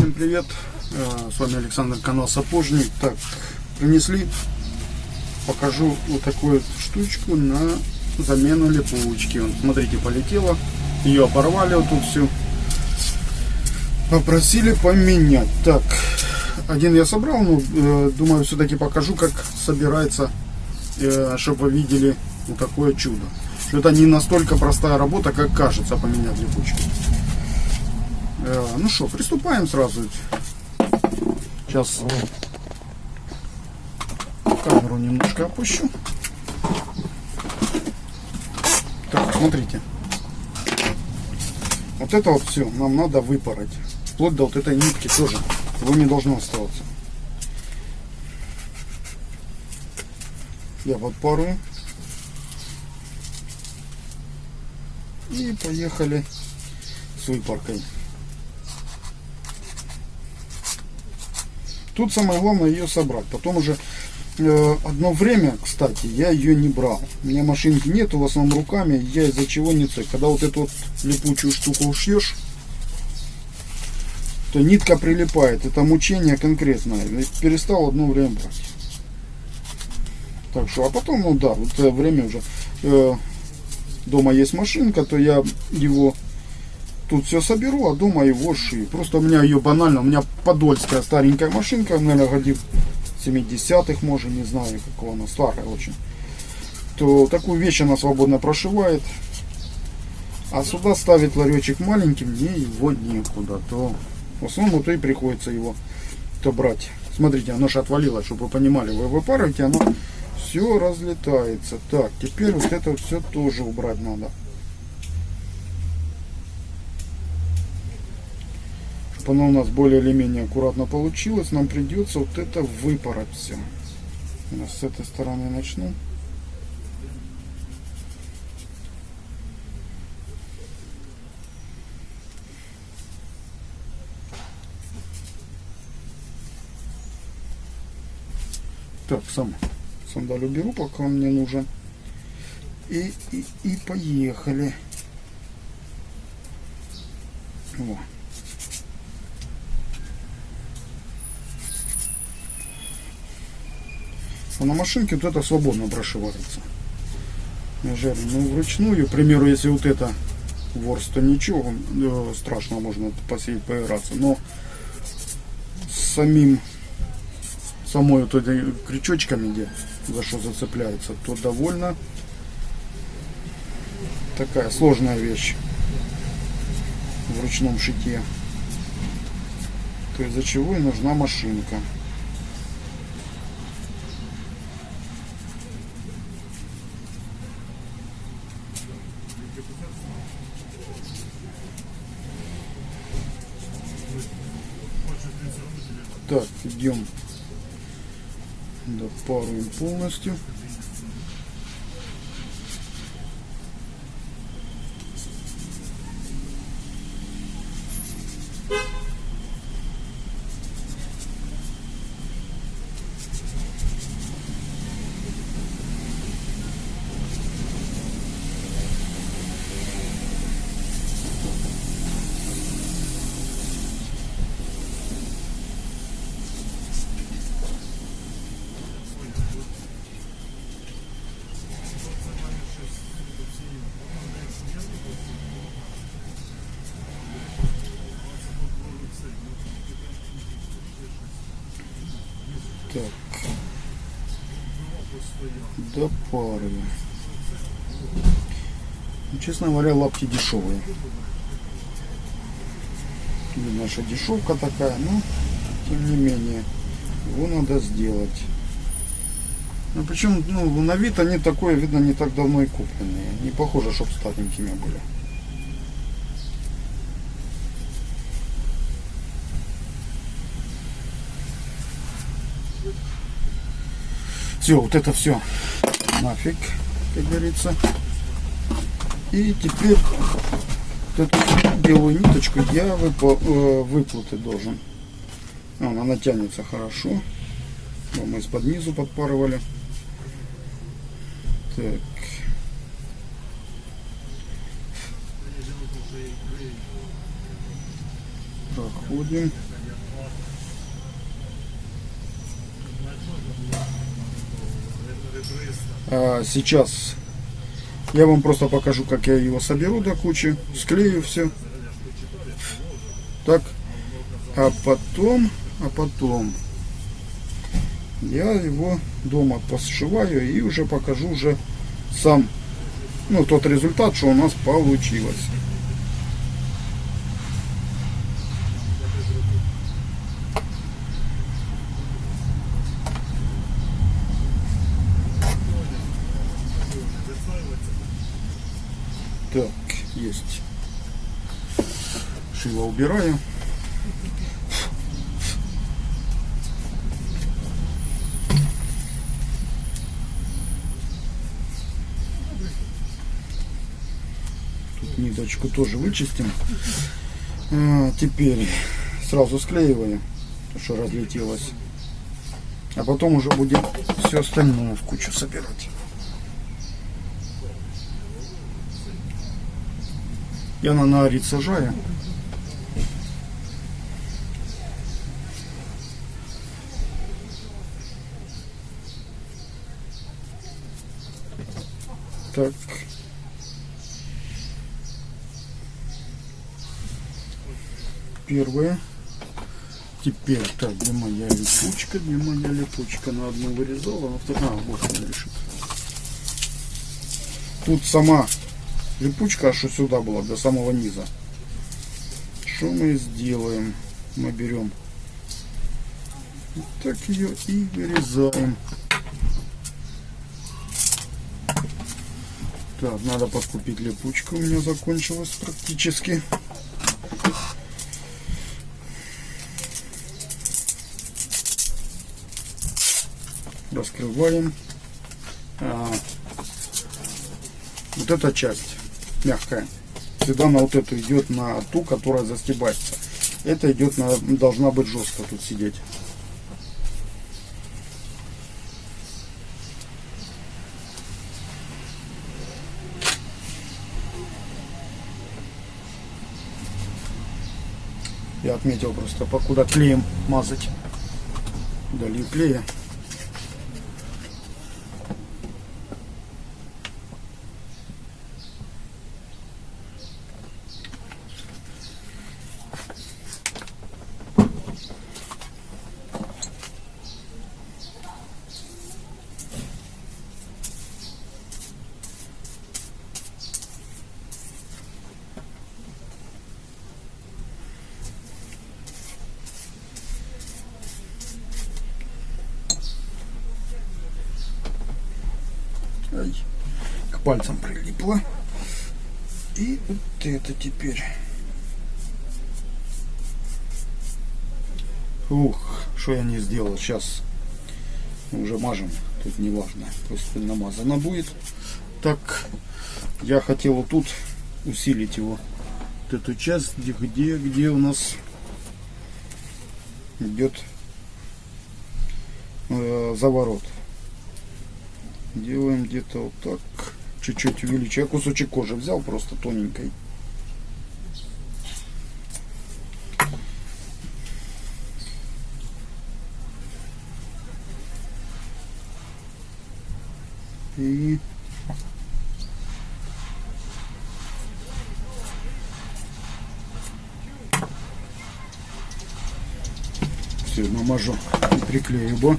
Всем привет, с вами Александр, канал Сапожник. Так, принесли, покажу вот такую вот штучку на замену липучки. Вот, смотрите, полетела, ее оборвали вот тут всю, попросили поменять. Так, один я собрал, но думаю, все-таки покажу, как собирается, чтобы вы видели вот такое чудо. Что это не настолько простая работа, как кажется, поменять липучку. Ну что, приступаем сразу. Сейчас камеру немножко опущу. Так, смотрите. Вот это вот все нам надо выпороть. Вплоть до вот этой нитки тоже. Его не должно оставаться. Я подпарую. И поехали с выпаркой. Тут самое главное ее собрать. Потом уже одно время, кстати, я ее не брал. У меня машинки нету, в основном руками. Я из-за чего не цех. Когда вот эту вот липучую штуку ушьешь, то нитка прилипает. Это мучение конкретное. Перестал одно время брать. Так что, а потом, ну да, вот время уже дома есть машинка, то я его тут все соберу, а дома его шью. Просто у меня ее банально, у меня подольская старенькая машинка, наверное, годів 70-х, может, не знаю, какого она, старая очень. То такую вещь она свободно прошивает. А сюда ставить ларечек маленький, мне его некуда. То в основном то и приходится его то брать. Смотрите, оно же отвалилось, чтобы вы понимали. Вы выпарываете, оно все разлетается. Так, теперь вот это вот все тоже убрать надо. Чтобы оно у нас более или менее аккуратно получилось, нам придется вот это выпороть все. Я с этой стороны начну. Так, сандаль уберу, пока он мне нужен. И поехали. Во. А на машинке вот это свободно прошивается. Я жарю, ну, вручную, к примеру, если вот это ворс, то ничего страшного, можно посеять, поиграться. Но с самой вот этой крючочками, где за что зацепляется, то довольно такая сложная вещь в ручном шитье. То из-за чего и нужна машинка. Так, идем, допарываем полностью. Так, допарываем. Ну, честно говоря, лапти дешевые. Видно, что дешевка такая, но тем не менее его надо сделать. Ну, причем, ну, на вид они такое, видно, не так давно и купленные. Не похоже, чтобы старенькими были. Все, вот это все нафиг, как говорится. И теперь вот эту белую ниточку я выплутать должен. Она натянется хорошо. Мы из-под низу подпарывали. Так. Проходим. Сейчас я вам просто покажу, как я его соберу до кучи, склею все. Так, а потом я его дома посшиваю и уже покажу уже сам, ну, тот результат, что у нас получилось. Так, есть. Шило убираю. Тут ниточку тоже вычистим. Теперь сразу склеиваю, что разлетелось. А потом уже будем все остальное в кучу собирать. Я на наарит сажаю. Так. Первое. Теперь, так, где моя липучка? Где моя липучка? На одну вырезала, на вторую. Вот она лежит. Тут сама липучка аж сюда была, до самого низа. Что мы сделаем? Мы берем вот так ее и вырезаем. Так, надо подкупить липучку, у меня закончилась практически. Раскрываем. Вот эта часть мягкая всегда на вот эту идет, на ту, которая застебается. Это идет на, должна быть жестко тут сидеть. Я отметил просто, покуда клеем мазать. Долью клея. Ай, к пальцам прилипло. И вот это теперь. Ух, что я не сделал. Сейчас уже мажем. Тут не важно. Пусть намазано будет. Так, я хотел вот тут усилить его. Вот эту часть, где у нас идет заворот. Делаем где-то вот так. Чуть-чуть увеличу. Я кусочек кожи взял, просто тоненькой. И все, намажу и приклею его.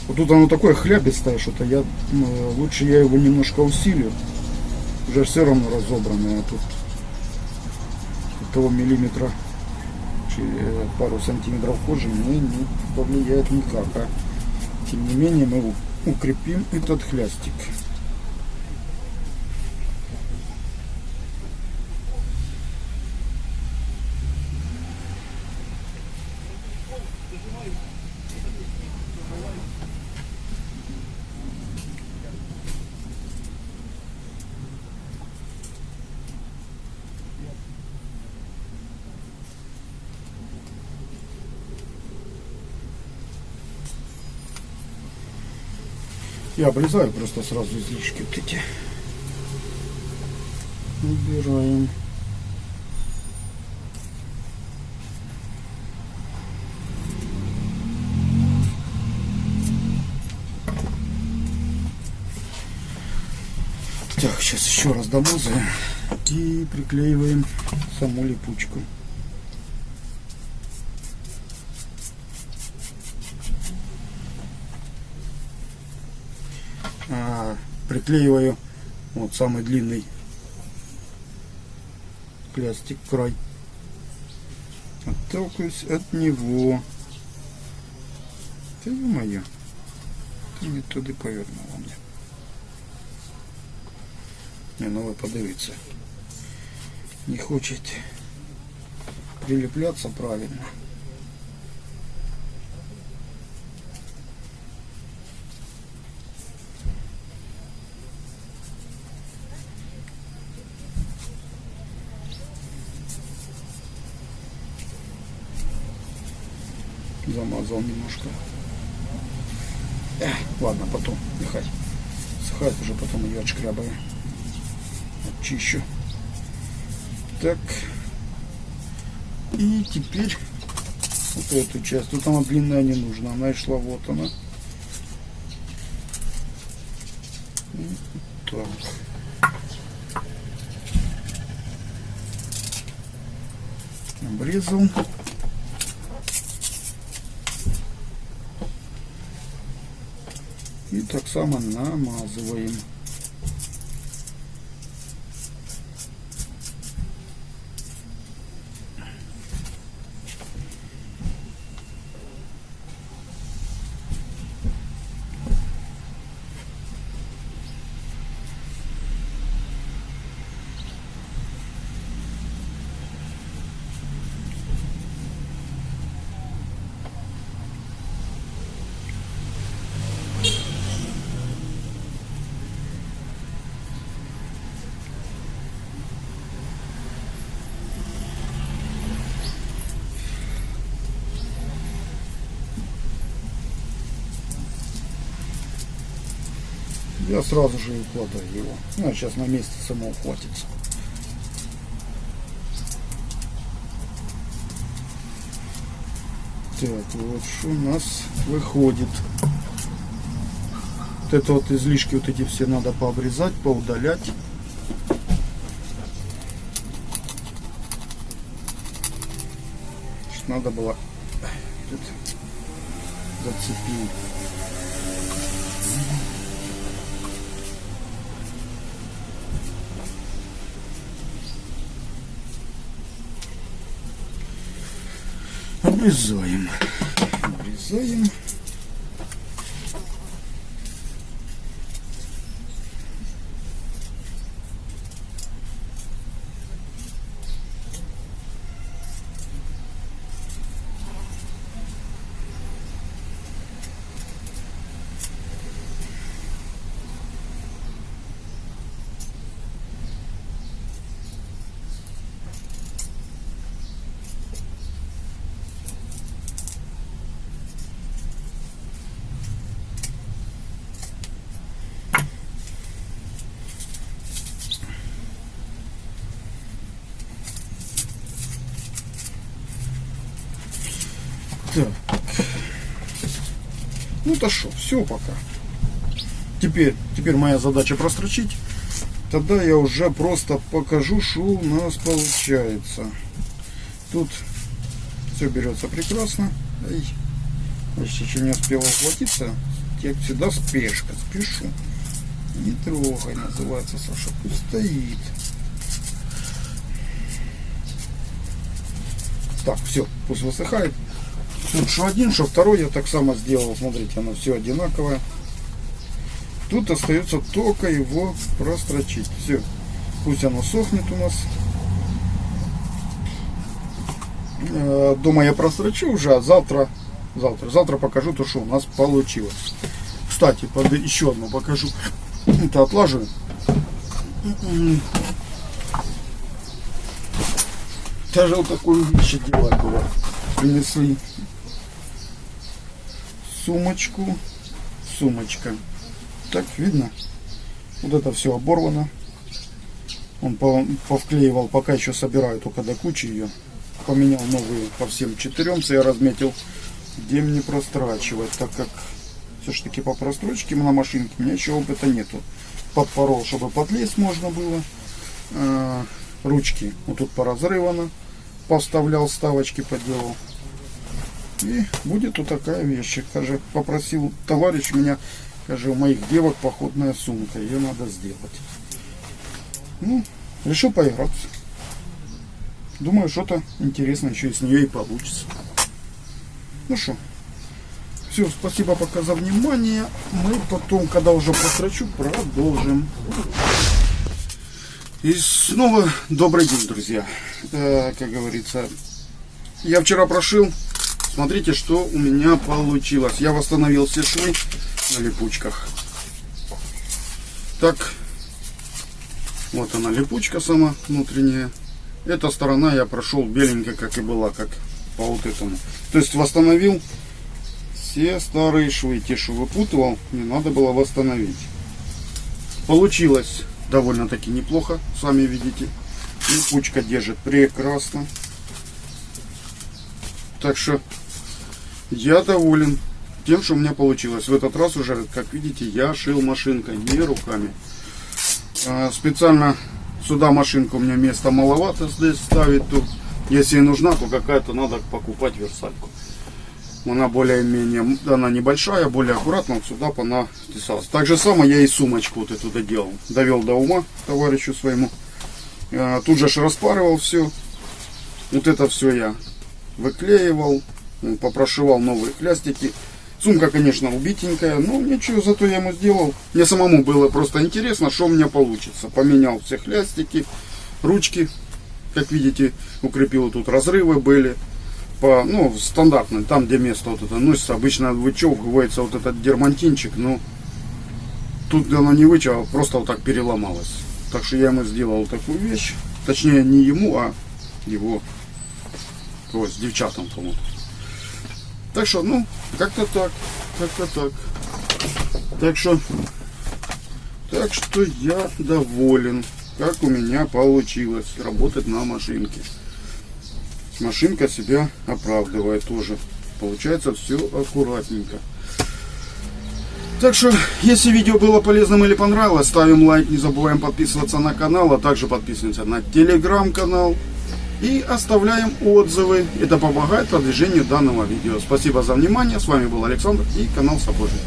Вот тут оно такое хлябистое, что-то я лучше я его немножко усилю. Уже все равно разобранное, а тут около миллиметра, пару сантиметров кожи мне не повлияет никак. А тем не менее мы укрепим этот хлястик. Я обрезаю просто сразу излишки вот эти. Убираем. Так, сейчас еще раз домазаем и приклеиваем саму липучку. Приклеиваю вот самый длинный пластик край. Отталкиваюсь от него. Да ё-моё, ты не туди повернула мне. Не, ну вы подивіться. Не хочет прилепляться правильно. Замазал немножко. Ладно, потом, нехай. Сухает уже, потом ее отшкрябаю. Очищу. Так. И теперь вот эту часть. Тут она длинная не нужна. Она и шла, вот она. Так. Обрезал. И так само намазываем. Я сразу же укладываю его. Ну, сейчас на месте само ухватится. Так, вот что у нас выходит. Вот это вот излишки, вот эти все надо пообрезать, поудалять. Надо было тут зацепить. Обрезаем. Обрезаем. Так. Ну то что, все пока. Теперь моя задача прострочить. Тогда я уже просто покажу, что у нас получается. Тут все берется прекрасно. Ай, еще не успел ухватиться. Я всегда спешка, спешу. Не трогай, называется, Саша, пусть стоит. Так, все, пусть высыхает. Тут что один, что второй я так само сделал. Смотрите, оно все одинаковое. Тут остается только его прострочить. Все. Пусть оно сохнет у нас. Дома я прострочу уже, а завтра покажу то, что у нас получилось. Кстати, еще одно покажу. Это отлаживаю. Даже вот такую вещь делать было. Принесли сумочку, сумочка. Так видно, вот это все оборвано. Он повклеивал, пока еще собираю только до кучи ее. Поменял новые по всем четырем, я разметил, где мне прострачивать, так как все-таки по прострочке на машинке у меня еще опыта нету. подпорол, чтобы подлезть можно было. Ручки вот тут поразрывано, поставлял, ставочки поделал. И будет вот такая вещь. Даже попросил товарищ меня, скажи, у моих девок походная сумка, ее надо сделать. Ну, решил поиграться. Думаю, что-то интересное еще из нее и получится. Ну что, все, спасибо пока за внимание. Мы потом, когда уже построчу, продолжим. И снова добрый день, друзья. Как говорится, я вчера прошил. Смотрите, что у меня получилось. Я восстановил все швы на липучках. Так, вот она липучка сама внутренняя. Эта сторона я прошел беленько, как и была, как по вот этому. То есть восстановил все старые швы. Те, что выпутывал, мне надо было восстановить. Получилось довольно-таки неплохо, сами видите. Липучка держит прекрасно. Так что я доволен тем, что у меня получилось. В этот раз уже, как видите, я шил машинкой, не руками. Специально сюда машинка, у меня места маловато здесь ставить. Тут, если нужна, то какая-то надо покупать версальку. Она более-менее, она небольшая, более аккуратно, вот сюда она втесалась. Так же самое я и сумочку вот эту доделал. Довел до ума товарищу своему. Тут же распарывал все. Вот это все я выклеивал, попрошивал новые хлястики. Сумка, конечно, убитенькая, но ничего, зато я ему сделал. Мне самому было просто интересно, что у меня получится. Поменял все хлястики, ручки, как видите, укрепил. Тут разрывы были. Ну, стандартный, там, где место вот это носится, обычно вычевывается вот этот дермантинчик, но тут оно не вычевало, просто вот так переломалось. Так что я ему сделал такую вещь, точнее не ему, а его, с девчатам, по-моему. Так что, ну, как-то так. Так что я доволен, как у меня получилось работать на машинке. Машинка себя оправдывает тоже. Получается все аккуратненько. Так что, если видео было полезным или понравилось, ставим лайк, не забываем подписываться на канал, а также подписываемся на телеграм-канал. И оставляем отзывы. Это помогает продвижению данного видео. Спасибо за внимание. С вами был Александр и канал Сапожник.